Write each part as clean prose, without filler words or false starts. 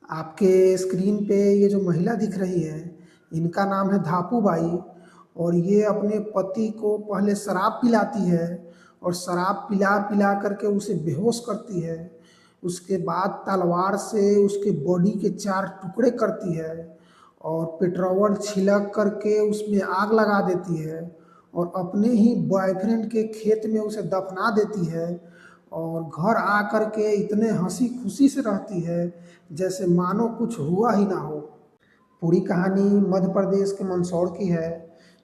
आपके स्क्रीन पे ये जो महिला दिख रही है, इनका नाम है धापू बाई। और ये अपने पति को पहले शराब पिलाती है और शराब पिला पिला करके उसे बेहोश करती है। उसके बाद तलवार से उसके बॉडी के 4 टुकड़े करती है और पेट्रोल छिड़क करके उसमें आग लगा देती है और अपने ही बॉयफ्रेंड के खेत में उसे दफना देती है। और घर आ कर के इतने हंसी खुशी से रहती है जैसे मानो कुछ हुआ ही ना हो। पूरी कहानी मध्य प्रदेश के मंदसौर की है,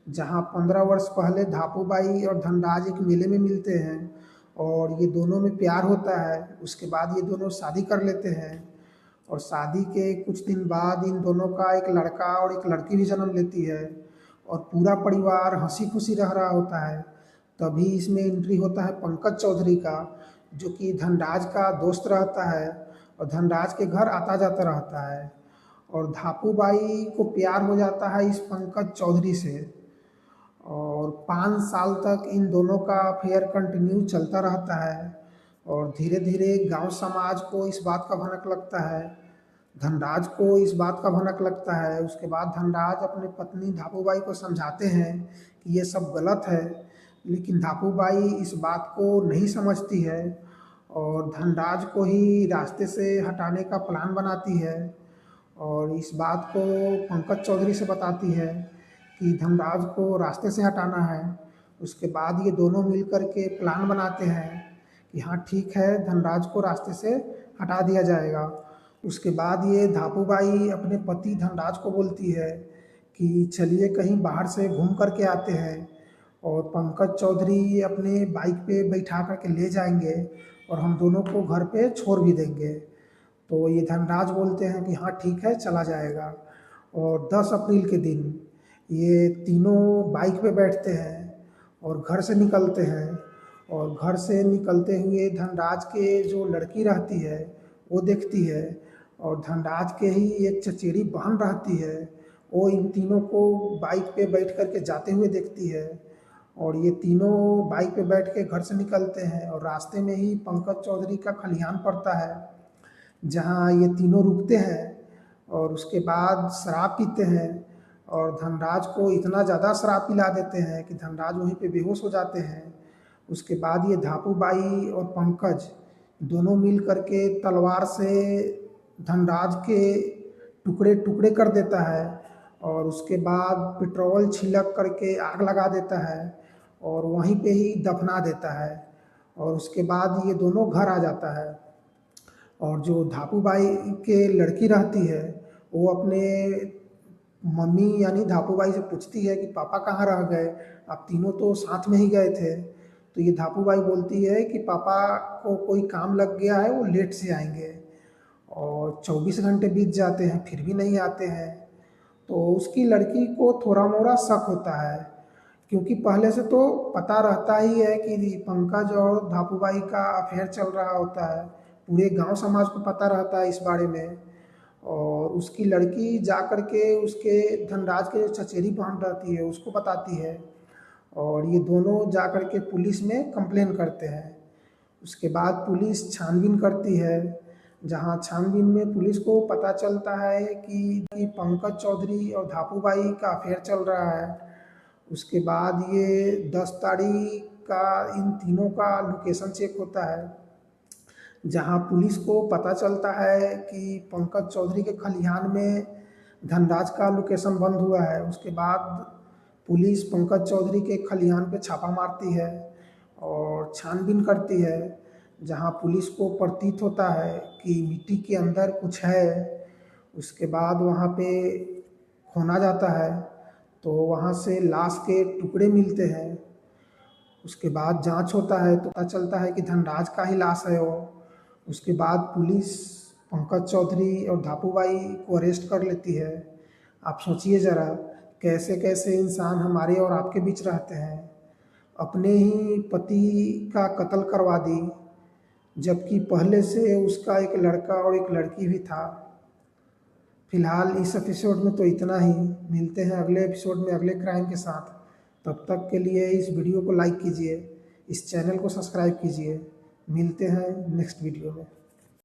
जहाँ 15 वर्ष पहले धापूबाई और धनराज एक मेले में मिलते हैं और ये दोनों में प्यार होता है। उसके बाद ये दोनों शादी कर लेते हैं और शादी के कुछ दिन बाद इन दोनों का एक लड़का और एक लड़की भी जन्म लेती है और पूरा परिवार हंसी खुशी रह रहा होता है। तभी इसमें एंट्री होता है पंकज चौधरी का, जो कि धनराज का दोस्त रहता है और धनराज के घर आता जाता रहता है। और धापूबाई को प्यार हो जाता है इस पंकज चौधरी से और 5 साल तक इन दोनों का अफेयर कंटिन्यू चलता रहता है। और धीरे धीरे गांव समाज को इस बात का भनक लगता है, धनराज को इस बात का भनक लगता है। उसके बाद धनराज अपने पत्नी धापूबाई को समझाते हैं कि ये सब गलत है, लेकिन धापूबाई इस बात को नहीं समझती है और धनराज को ही रास्ते से हटाने का प्लान बनाती है और इस बात को पंकज चौधरी से बताती है कि धनराज को रास्ते से हटाना है। उसके बाद ये दोनों मिल कर के प्लान बनाते हैं कि हाँ ठीक है, धनराज को रास्ते से हटा दिया जाएगा। उसके बाद ये धापूबाई अपने पति धनराज को बोलती है कि चलिए कहीं बाहर से घूम कर के आते हैं और पंकज चौधरी अपने बाइक पे बैठा कर के ले जाएंगे और हम दोनों को घर पे छोड़ भी देंगे। तो ये धनराज बोलते हैं कि हाँ ठीक है, चला जाएगा। और 10 अप्रैल के दिन ये तीनों बाइक पे बैठते हैं और घर से निकलते हैं। और घर से निकलते हुए धनराज के जो लड़की रहती है वो देखती है और धनराज के ही एक चचेरी बहन रहती है, वो इन तीनों को बाइक पे बैठ कर के जाते हुए देखती है। और ये तीनों बाइक पे बैठ के घर से निकलते हैं और रास्ते में ही पंकज चौधरी का खलिहान पड़ता है, जहाँ ये तीनों रुकते हैं और उसके बाद शराब पीते हैं। और धनराज को इतना ज़्यादा शराब पिला देते हैं कि धनराज वहीं पे बेहोश हो जाते हैं। उसके बाद ये धापूबाई और पंकज दोनों मिल करके तलवार से धनराज के टुकड़े टुकड़े कर देता है और उसके बाद पेट्रोल छिड़क करके आग लगा देता है और वहीं पे ही दफना देता है। और उसके बाद ये दोनों घर आ जाता है और जो धापूबाई के लड़की रहती है वो अपने मम्मी यानी धापूबाई से पूछती है कि पापा कहाँ रह गए, आप तीनों तो साथ में ही गए थे। तो ये धापूबाई बोलती है कि पापा को कोई काम लग गया है, वो लेट से आएंगे। और 24 घंटे बीत जाते हैं फिर भी नहीं आते हैं। तो उसकी लड़की को थोड़ा मोड़ा शक होता है, क्योंकि पहले से तो पता रहता ही है कि पंकज और धापूबाई का अफेयर चल रहा होता है, पूरे गांव समाज को पता रहता है इस बारे में। और उसकी लड़की जा कर के उसके धनराज के जो चचेरी बहन रहती है उसको बताती है और ये दोनों जा कर के पुलिस में कंप्लेन करते हैं। उसके बाद पुलिस छानबीन करती है, जहाँ छानबीन में पुलिस को पता चलता है कि पंकज चौधरी और धापूबाई का अफेयर चल रहा है। उसके बाद ये 10 तारीख का इन तीनों का लोकेशन चेक होता है, जहाँ पुलिस को पता चलता है कि पंकज चौधरी के खलिहान में धनराज का लोकेशन बंद हुआ है। उसके बाद पुलिस पंकज चौधरी के खलिहान पे छापा मारती है और छानबीन करती है, जहाँ पुलिस को प्रतीत होता है कि मिट्टी के अंदर कुछ है। उसके बाद वहाँ पे खोना जाता है तो वहाँ से लाश के टुकड़े मिलते हैं। उसके बाद जांच होता है तो पता चलता है कि धनराज का ही लाश है वो। उसके बाद पुलिस पंकज चौधरी और धापूबाई को अरेस्ट कर लेती है। आप सोचिए ज़रा, कैसे कैसे इंसान हमारे और आपके बीच रहते हैं। अपने ही पति का कत्ल करवा दी, जबकि पहले से उसका एक लड़का और एक लड़की भी था। फिलहाल इस एपिसोड में तो इतना ही। मिलते हैं अगले एपिसोड में अगले क्राइम के साथ। तब तक के लिए इस वीडियो को लाइक कीजिए, इस चैनल को सब्सक्राइब कीजिए। मिलते हैं नेक्स्ट वीडियो में।